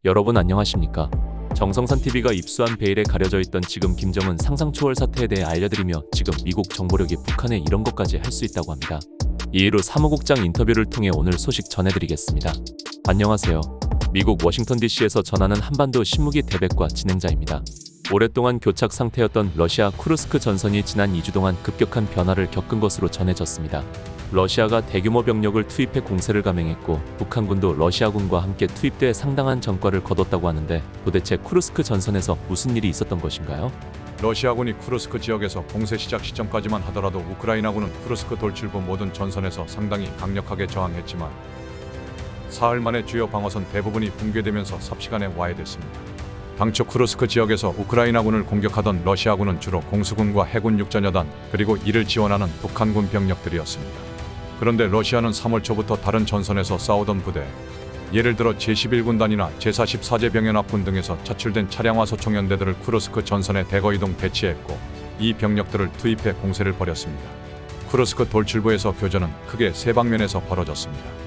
여러분 안녕하십니까? 정성산TV가 입수한 베일에 가려져 있던 지금 김정은 상상 초월 사태에 대해 알려드리며 지금 미국 정보력이 북한에 이런 것까지 할 수 있다고 합니다. 이의로 사무국장 인터뷰를 통해 오늘 소식 전해드리겠습니다. 안녕하세요. 미국 워싱턴 DC에서 전하는 한반도 신무기 대백과 진행자입니다. 오랫동안 교착 상태였던 러시아 쿠르스크 전선이 지난 2주 동안 급격한 변화를 겪은 것으로 전해졌습니다. 러시아가 대규모 병력을 투입해 공세를 감행했고 북한군도 러시아군과 함께 투입돼 상당한 전과를 거뒀다고 하는데 도대체 쿠르스크 전선에서 무슨 일이 있었던 것인가요? 러시아군이 쿠르스크 지역에서 공세 시작 시점까지만 하더라도 우크라이나군은 쿠르스크 돌출부 모든 전선에서 상당히 강력하게 저항했지만 사흘 만에 주요 방어선 대부분이 붕괴되면서 삽시간에 와해됐습니다. 당초 쿠르스크 지역에서 우크라이나군을 공격하던 러시아군은 주로 공수군과 해군 육전여단 그리고 이를 지원하는 북한군 병력들이었습니다. 그런데 러시아는 3월 초부터 다른 전선에서 싸우던 부대, 예를 들어 제11군단이나 제44제 병연합군 등에서 차출된 차량화 소총연대들을 쿠르스크 전선에 대거 이동 배치했고 이 병력들을 투입해 공세를 벌였습니다. 쿠르스크 돌출부에서 교전은 크게 세 방면에서 벌어졌습니다.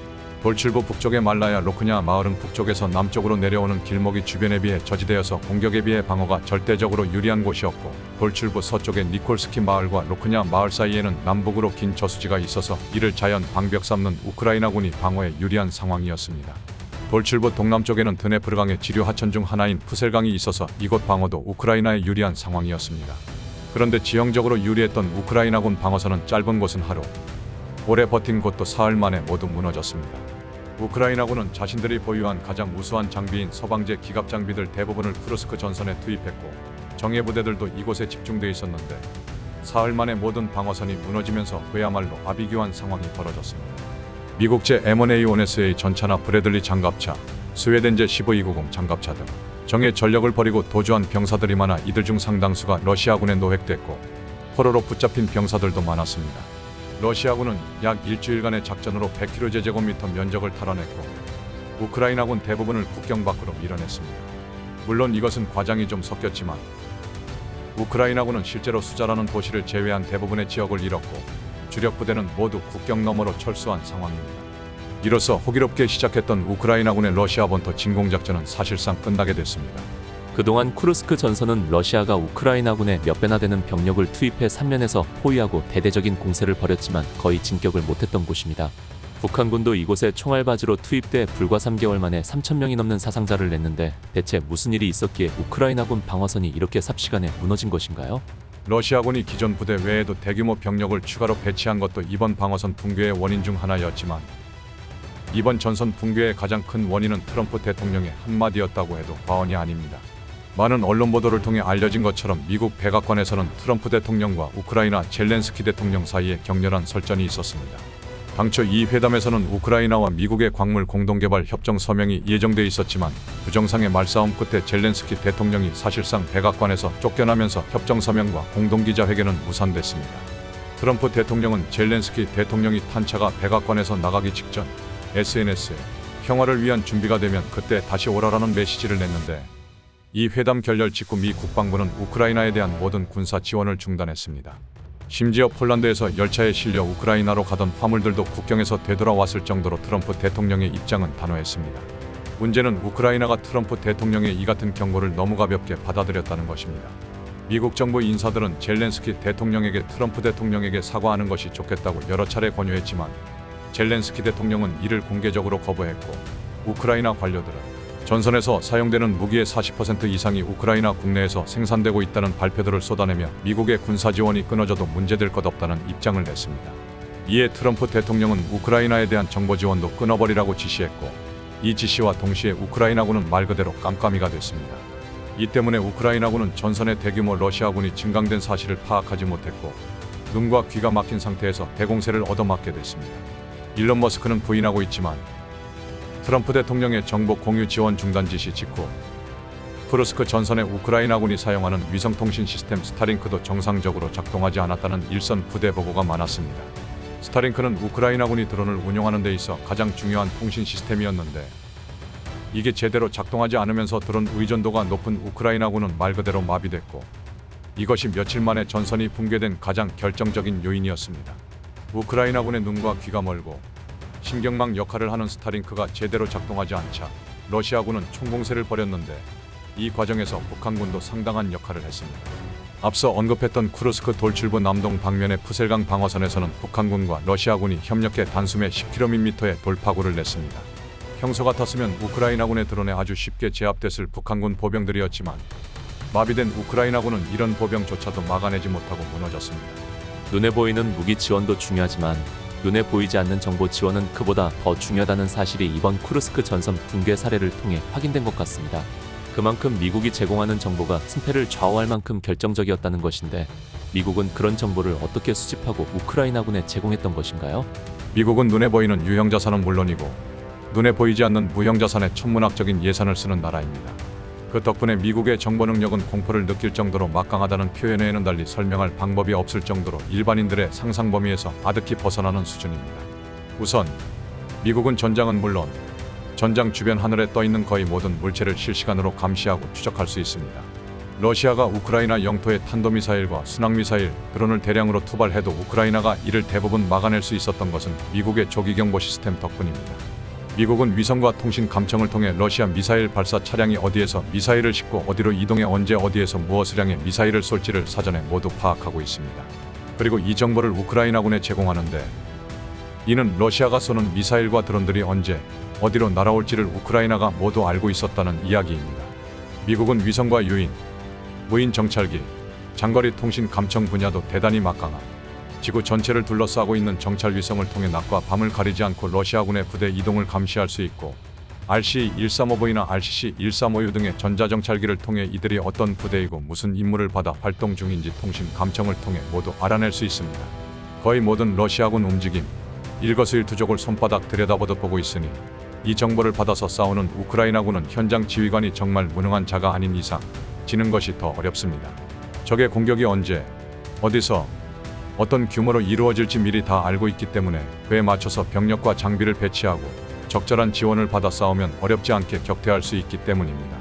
돌출부 북쪽의 말라야 로크냐 마을은 북쪽에서 남쪽으로 내려오는 길목이 주변에 비해 저지대여서 공격에 비해 방어가 절대적으로 유리한 곳이었고 돌출부 서쪽의 니콜스키 마을과 로크냐 마을 사이에는 남북으로 긴 저수지가 있어서 이를 자연 방벽 삼는 우크라이나군이 방어에 유리한 상황이었습니다. 돌출부 동남쪽에는 드네프르강의 지류 하천 중 하나인 푸셀강이 있어서 이곳 방어도 우크라이나에 유리한 상황이었습니다. 그런데 지형적으로 유리했던 우크라이나군 방어선은 짧은 곳은 하루, 오래 버틴 곳도 사흘 만에 모두 무너졌습니다. 우크라이나군은 자신들이 보유한 가장 우수한 장비인 서방제 기갑 장비들 대부분을 쿠르스크 전선에 투입했고 정예 부대들도 이곳에 집중돼 있었는데 사흘 만에 모든 방어선이 무너지면서 그야말로 아비규환 상황이 벌어졌습니다. 미국제 M1A1SA 전차나 브래들리 장갑차, 스웨덴제 15290 장갑차 등 정예 전력을 벌이고 도주한 병사들이 많아 이들 중 상당수가 러시아군에 노획됐고 포로로 붙잡힌 병사들도 많았습니다. 러시아군은 약 일주일간의 작전으로 100km/제곱미터 면적을 탈환했고 우크라이나군 대부분을 국경 밖으로 밀어냈습니다. 물론 이것은 과장이 좀 섞였지만 우크라이나군은 실제로 수자라는 도시를 제외한 대부분의 지역을 잃었고 주력 부대는 모두 국경 너머로 철수한 상황입니다. 이로써 호기롭게 시작했던 우크라이나군의 러시아 본토 진공작전은 사실상 끝나게 됐습니다. 그동안 쿠르스크 전선은 러시아가 우크라이나군에 몇 배나 되는 병력을 투입해 3면에서 포위하고 대대적인 공세를 벌였지만 거의 진격을 못했던 곳입니다. 북한군도 이곳에 총알바지로 투입돼 불과 3개월 만에 3,000명이 넘는 사상자를 냈는데 대체 무슨 일이 있었기에 우크라이나군 방어선이 이렇게 삽시간에 무너진 것인가요? 러시아군이 기존 부대 외에도 대규모 병력을 추가로 배치한 것도 이번 방어선 붕괴의 원인 중 하나였지만 이번 전선 붕괴의 가장 큰 원인은 트럼프 대통령의 한마디였다고 해도 과언이 아닙니다. 많은 언론 보도를 통해 알려진 것처럼 미국 백악관에서는 트럼프 대통령과 우크라이나 젤렌스키 대통령 사이에 격렬한 설전이 있었습니다. 당초 이 회담에서는 우크라이나와 미국의 광물 공동개발 협정 서명이 예정돼 있었지만 부정상의 말싸움 끝에 젤렌스키 대통령이 사실상 백악관에서 쫓겨나면서 협정 서명과 공동기자회견은 무산됐습니다. 트럼프 대통령은 젤렌스키 대통령이 탄차가 백악관에서 나가기 직전 SNS에 평화를 위한 준비가 되면 그때 다시 오라라는 메시지를 냈는데 이 회담 결렬 직후 미 국방부는 우크라이나에 대한 모든 군사 지원을 중단했습니다. 심지어 폴란드에서 열차에 실려 우크라이나로 가던 화물들도 국경에서 되돌아왔을 정도로 트럼프 대통령의 입장은 단호했습니다. 문제는 우크라이나가 트럼프 대통령의 이 같은 경고를 너무 가볍게 받아들였다는 것입니다. 미국 정부 인사들은 젤렌스키 대통령에게 트럼프 대통령에게 사과하는 것이 좋겠다고 여러 차례 권유했지만 젤렌스키 대통령은 이를 공개적으로 거부했고 우크라이나 관료들은 전선에서 사용되는 무기의 40% 이상이 우크라이나 국내에서 생산되고 있다는 발표들을 쏟아내며 미국의 군사 지원이 끊어져도 문제될 것 없다는 입장을 냈습니다. 이에 트럼프 대통령은 우크라이나에 대한 정보 지원도 끊어버리라고 지시했고 이 지시와 동시에 우크라이나군은 말 그대로 깜깜이가 됐습니다. 이 때문에 우크라이나군은 전선의 대규모 러시아군이 증강된 사실을 파악하지 못했고 눈과 귀가 막힌 상태에서 대공세를 얻어맞게 됐습니다. 일론 머스크는 부인하고 있지만 트럼프 대통령의 정보 공유 지원 중단 지시 직후 쿠르스크 전선의 우크라이나군이 사용하는 위성통신 시스템 스타링크도 정상적으로 작동하지 않았다는 일선 부대 보고가 많았습니다. 스타링크는 우크라이나군이 드론을 운용하는 데 있어 가장 중요한 통신 시스템이었는데 이게 제대로 작동하지 않으면서 드론 의존도가 높은 우크라이나군은 말 그대로 마비됐고 이것이 며칠 만에 전선이 붕괴된 가장 결정적인 요인이었습니다. 우크라이나군의 눈과 귀가 멀고 신경망 역할을 하는 스타링크가 제대로 작동하지 않자 러시아군은 총공세를 벌였는데 이 과정에서 북한군도 상당한 역할을 했습니다. 앞서 언급했던 쿠르스크 돌출부 남동 방면의 푸셀강 방어선에서는 북한군과 러시아군이 협력해 단숨에 10km의 돌파구를 냈습니다. 평소 같았으면 우크라이나군의 드론에 아주 쉽게 제압됐을 북한군 보병들이었지만 마비된 우크라이나군은 이런 보병조차도 막아내지 못하고 무너졌습니다. 눈에 보이는 무기 지원도 중요하지만 눈에 보이지 않는 정보 지원은 그보다 더 중요하다는 사실이 이번 쿠르스크 전선 붕괴 사례를 통해 확인된 것 같습니다. 그만큼 미국이 제공하는 정보가 승패를 좌우할 만큼 결정적이었다는 것인데 미국은 그런 정보를 어떻게 수집하고 우크라이나군에 제공했던 것인가요? 미국은 눈에 보이는 유형자산은 물론이고 눈에 보이지 않는 무형자산에 천문학적인 예산을 쓰는 나라입니다. 그 덕분에 미국의 정보 능력은 공포를 느낄 정도로 막강하다는 표현에는 달리 설명할 방법이 없을 정도로 일반인들의 상상 범위에서 아득히 벗어나는 수준입니다. 우선 미국은 전장은 물론 전장 주변 하늘에 떠있는 거의 모든 물체를 실시간으로 감시하고 추적할 수 있습니다. 러시아가 우크라이나 영토에 탄도미사일과 순항미사일, 드론을 대량으로 투발해도 우크라이나가 이를 대부분 막아낼 수 있었던 것은 미국의 조기경보 시스템 덕분입니다. 미국은 위성과 통신 감청을 통해 러시아 미사일 발사 차량이 어디에서 미사일을 싣고 어디로 이동해 언제 어디에서 무엇을 향해 미사일을 쏠지를 사전에 모두 파악하고 있습니다. 그리고 이 정보를 우크라이나군에 제공하는데 이는 러시아가 쏘는 미사일과 드론들이 언제 어디로 날아올지를 우크라이나가 모두 알고 있었다는 이야기입니다. 미국은 위성과 유인, 무인 정찰기, 장거리 통신 감청 분야도 대단히 막강한 지구 전체를 둘러싸고 있는 정찰 위성을 통해 낮과 밤을 가리지 않고 러시아군의 부대 이동을 감시할 수 있고 RC-135V나 RCC-135U 등의 전자정찰기를 통해 이들이 어떤 부대이고 무슨 임무를 받아 활동 중인지 통신 감청을 통해 모두 알아낼 수 있습니다. 거의 모든 러시아군 움직임, 일거수일투족을 손바닥 들여다보듯 보고 있으니 이 정보를 받아서 싸우는 우크라이나군은 현장 지휘관이 정말 무능한 자가 아닌 이상 지는 것이 더 어렵습니다. 적의 공격이 언제, 어디서, 어떤 규모로 이루어질지 미리 다 알고 있기 때문에 그에 맞춰서 병력과 장비를 배치하고 적절한 지원을 받아 싸우면 어렵지 않게 격퇴할 수 있기 때문입니다.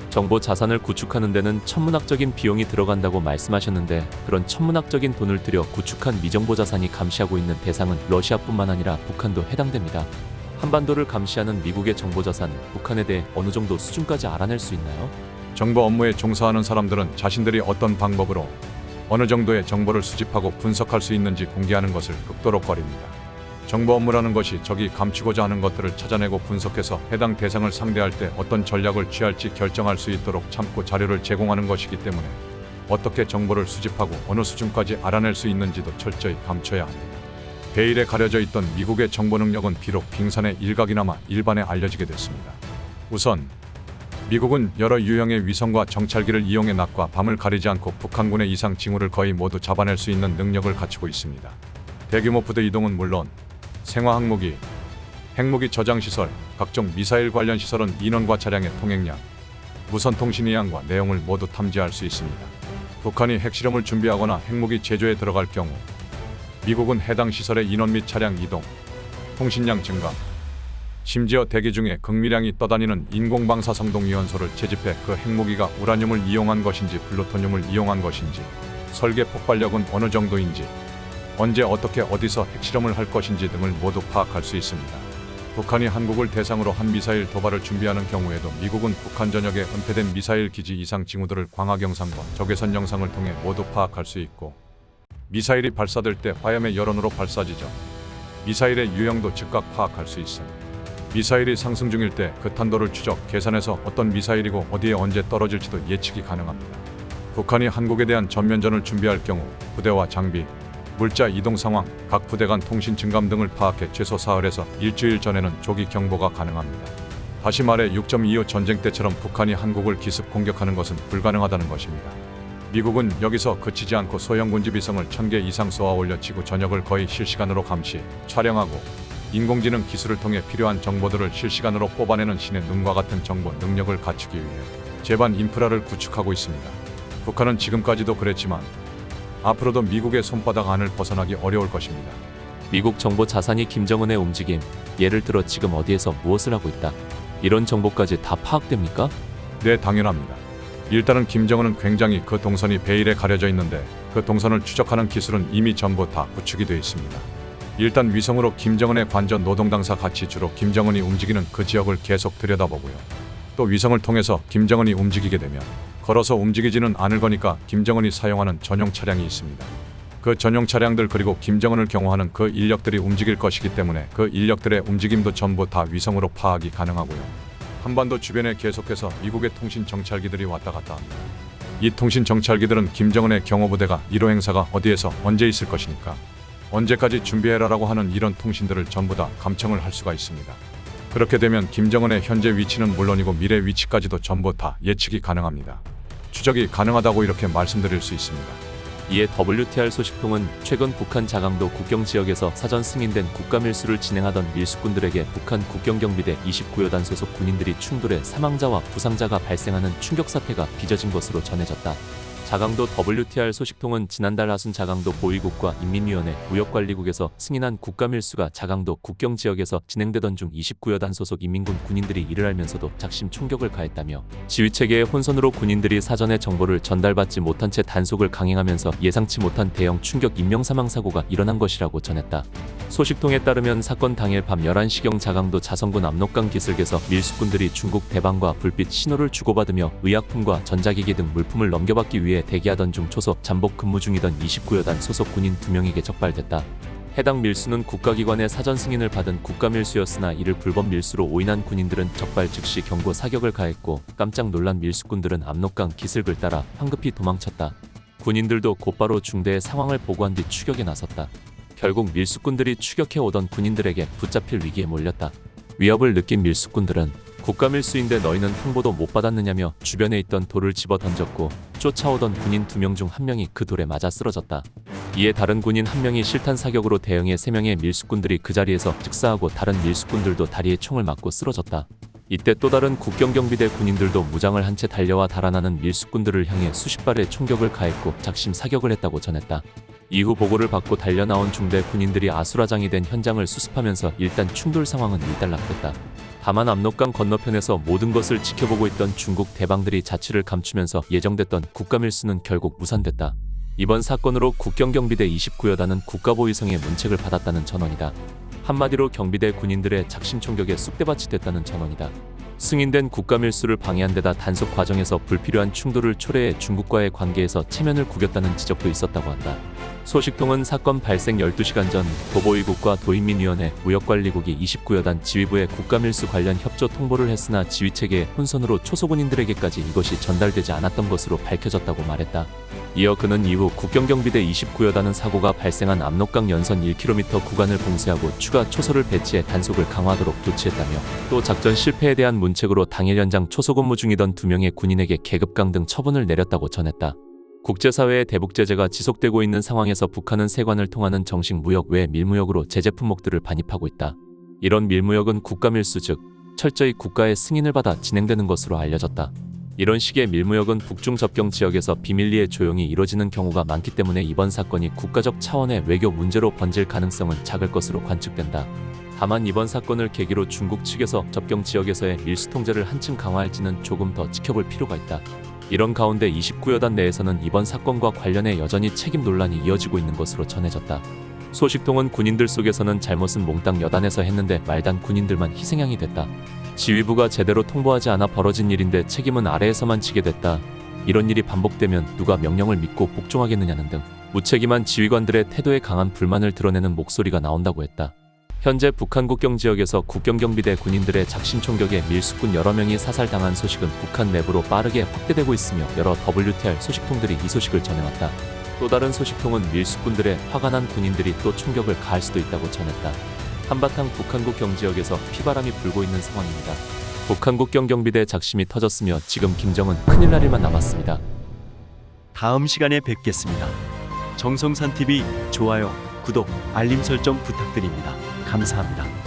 정보 자산을 구축하는 데는 천문학적인 비용이 들어간다고 말씀하셨는데 그런 천문학적인 돈을 들여 구축한 미정보 자산이 감시하고 있는 대상은 러시아뿐만 아니라 북한도 해당됩니다. 한반도를 감시하는 미국의 정보 자산, 북한에 대해 어느 정도 수준까지 알아낼 수 있나요? 정보 업무에 종사하는 사람들은 자신들이 어떤 방법으로 어느 정도의 정보를 수집하고 분석할 수 있는지 공개하는 것을 극도로 꺼립니다. 정보 업무라는 것이 적이 감추고자 하는 것들을 찾아내고 분석해서 해당 대상을 상대할 때 어떤 전략을 취할지 결정할 수 있도록 참고 자료를 제공하는 것이기 때문에 어떻게 정보를 수집하고 어느 수준까지 알아낼 수 있는지도 철저히 감춰야 합니다. 베일에 가려져 있던 미국의 정보 능력은 비록 빙산의 일각이나마 일반에 알려지게 됐습니다. 우선 미국은 여러 유형의 위성과 정찰기를 이용해 낮과 밤을 가리지 않고 북한군의 이상 징후를 거의 모두 잡아낼 수 있는 능력을 갖추고 있습니다. 대규모 부대 이동은 물론 생화학무기, 핵무기 저장시설, 각종 미사일 관련 시설은 인원과 차량의 통행량, 무선통신의향과 내용을 모두 탐지할 수 있습니다. 북한이 핵실험을 준비하거나 핵무기 제조에 들어갈 경우 미국은 해당 시설의 인원 및 차량 이동, 통신량 증가, 심지어 대기 중에 극미량이 떠다니는 인공방사성동위원소를 채집해 그 핵무기가 우라늄을 이용한 것인지 플루토늄을 이용한 것인지 설계 폭발력은 어느 정도인지 언제 어떻게 어디서 핵실험을 할 것인지 등을 모두 파악할 수 있습니다. 북한이 한국을 대상으로 한 미사일 도발을 준비하는 경우에도 미국은 북한 전역에 은폐된 미사일 기지 이상 징후들을 광학 영상과 적외선 영상을 통해 모두 파악할 수 있고 미사일이 발사될 때 화염의 여론으로 발사 지점, 미사일의 유형도 즉각 파악할 수 있습니다. 미사일이 상승 중일 때 그 탄도를 추적, 계산해서 어떤 미사일이고 어디에 언제 떨어질지도 예측이 가능합니다. 북한이 한국에 대한 전면전을 준비할 경우 부대와 장비, 물자 이동 상황, 각 부대 간 통신 증감 등을 파악해 최소 사흘에서 일주일 전에는 조기 경보가 가능합니다. 다시 말해 6.25 전쟁 때처럼 북한이 한국을 기습 공격하는 것은 불가능하다는 것입니다. 미국은 여기서 그치지 않고 소형 군지 비성을 1000개 이상 쏘아 올려 지구 전역을 거의 실시간으로 감시, 촬영하고 인공지능 기술을 통해 필요한 정보들을 실시간으로 뽑아내는 신의 눈과 같은 정보 능력을 갖추기 위해 제반 인프라를 구축하고 있습니다. 북한은 지금까지도 그랬지만 앞으로도 미국의 손바닥 안을 벗어나기 어려울 것입니다. 미국 정보 자산이 김정은의 움직임, 예를 들어 지금 어디에서 무엇을 하고 있다, 이런 정보까지 다 파악됩니까? 네, 당연합니다. 일단은 김정은은 굉장히 그 동선이 베일에 가려져 있는데 그 동선을 추적하는 기술은 이미 전부 다 구축이 되어 있습니다. 일단 위성으로 김정은의 관저 노동당사 같이 주로 김정은이 움직이는 그 지역을 계속 들여다보고요. 또 위성을 통해서 김정은이 움직이게 되면 걸어서 움직이지는 않을 거니까 김정은이 사용하는 전용 차량이 있습니다. 그 전용 차량들 그리고 김정은을 경호하는 그 인력들이 움직일 것이기 때문에 그 인력들의 움직임도 전부 다 위성으로 파악이 가능하고요. 한반도 주변에 계속해서 미국의 통신 정찰기들이 왔다 갔다 합니다. 이 통신 정찰기들은 김정은의 경호부대가 1호 행사가 어디에서 언제 있을 것이니까 언제까지 준비해라라고 하는 이런 통신들을 전부 다 감청을 할 수가 있습니다. 그렇게 되면 김정은의 현재 위치는 물론이고 미래 위치까지도 전부 다 예측이 가능합니다. 추적이 가능하다고 이렇게 말씀드릴 수 있습니다. 이에 WTR 소식통은 최근 북한 자강도 국경 지역에서 사전 승인된 국가밀수를 진행하던 밀수꾼들에게 북한 국경경비대 29여단 소속 군인들이 충돌해 사망자와 부상자가 발생하는 충격 사태가 빚어진 것으로 전해졌다. 자강도 WTR 소식통은 지난달 하순 자강도 보위국과 인민위원회 무역관리국에서 승인한 국가밀수가 자강도 국경 지역에서 진행되던 중 29여단 소속 인민군 군인들이 이를 알면서도 작심 총격을 가했다며 지휘체계의 혼선으로 군인들이 사전에 정보를 전달받지 못한 채 단속을 강행하면서 예상치 못한 대형 충격 인명사망사고가 일어난 것이라고 전했다. 소식통에 따르면 사건 당일 밤 11시경 자강도 자성군 압록강 기슭에서 밀수꾼들이 중국 대방과 불빛 신호를 주고받으며 의약품과 전자기기 등 물품을 넘겨받기 위해 대기하던 중 초소 잠복 근무 중이던 29여단 소속 군인 2명에게 적발됐다. 해당 밀수는 국가기관의 사전 승인을 받은 국가밀수였으나 이를 불법 밀수로 오인한 군인들은 적발 즉시 경고 사격을 가했고 깜짝 놀란 밀수꾼들은 압록강 기슭을 따라 황급히 도망쳤다. 군인들도 곧바로 중대의 상황을 보고한 뒤 추격에 나섰다. 결국 밀수꾼들이 추격해 오던 군인들에게 붙잡힐 위기에 몰렸다. 위협을 느낀 밀수꾼들은 국가밀수인데 너희는 통보도 못 받았느냐며 주변에 있던 돌을 집어 던졌고 쫓아오던 군인 2명 중 1명이 그 돌에 맞아 쓰러졌다. 이에 다른 군인 1명이 실탄 사격으로 대응해 3명의 밀수꾼들이 그 자리에서 즉사하고 다른 밀수꾼들도 다리에 총을 맞고 쓰러졌다. 이때 또 다른 국경경비대 군인들도 무장을 한 채 달려와 달아나는 밀수꾼들을 향해 수십 발의 총격을 가했고 작심 사격을 했다고 전했다. 이후 보고를 받고 달려나온 중대 군인들이 아수라장이 된 현장을 수습하면서 일단 충돌 상황은 일단락됐다. 다만 압록강 건너편에서 모든 것을 지켜보고 있던 중국 대방들이 자취를 감추면서 예정됐던 국가밀수는 결국 무산됐다. 이번 사건으로 국경경비대 29여단은 국가보위성의 문책을 받았다는 전언이다. 한마디로 경비대 군인들의 작심 총격에 쑥대밭이 됐다는 전언이다. 승인된 국가밀수를 방해한 데다 단속 과정에서 불필요한 충돌을 초래해 중국과의 관계에서 체면을 구겼다는 지적도 있었다고 한다. 소식통은 사건 발생 12시간 전 도보위국과 도인민위원회 무역관리국이 29여단 지휘부에 국가밀수 관련 협조 통보를 했으나 지휘체계의 혼선으로 초소군인들에게까지 이것이 전달되지 않았던 것으로 밝혀졌다고 말했다. 이어 그는 이후 국경경비대 29여단은 사고가 발생한 압록강 연선 1km 구간을 봉쇄하고 추가 초소를 배치해 단속을 강화하도록 조치했다며 또 작전 실패에 대한 문책으로 당일 현장 초소 근무 중이던 2명의 군인에게 계급강 등 처분을 내렸다고 전했다. 국제사회의 대북 제재가 지속되고 있는 상황에서 북한은 세관을 통하는 정식 무역 외 밀무역으로 제재 품목들을 반입하고 있다. 이런 밀무역은 국가밀수 즉 철저히 국가의 승인을 받아 진행되는 것으로 알려졌다. 이런 식의 밀무역은 북중 접경 지역에서 비밀리에 조용히 이뤄지는 경우가 많기 때문에 이번 사건이 국가적 차원의 외교 문제로 번질 가능성은 작을 것으로 관측된다. 다만 이번 사건을 계기로 중국 측에서 접경 지역에서의 밀수 통제를 한층 강화할지는 조금 더 지켜볼 필요가 있다. 이런 가운데 29여단 내에서는 이번 사건과 관련해 여전히 책임 논란이 이어지고 있는 것으로 전해졌다. 소식통은 군인들 속에서는 잘못은 몽땅 여단에서 했는데 말단 군인들만 희생양이 됐다. 지휘부가 제대로 통보하지 않아 벌어진 일인데 책임은 아래에서만 지게 됐다. 이런 일이 반복되면 누가 명령을 믿고 복종하겠느냐는 등 무책임한 지휘관들의 태도에 강한 불만을 드러내는 목소리가 나온다고 했다. 현재 북한 국경 지역에서 국경경비대 군인들의 작심 총격에 밀수꾼 여러 명이 사살당한 소식은 북한 내부로 빠르게 확대되고 있으며 여러 WTR 소식통들이 이 소식을 전해왔다. 또 다른 소식통은 밀수꾼들의 화가 난 군인들이 또 총격을 가할 수도 있다고 전했다. 한바탕 북한국 경지역에서 피바람이 불고 있는 상황입니다. 북한국 경경비대 작심이 터졌으며 지금 김정은 큰일 날 일만 남았습니다. 다음 시간에 뵙겠습니다. 정성산TV 좋아요, 구독, 알림 설정 부탁드립니다. 감사합니다.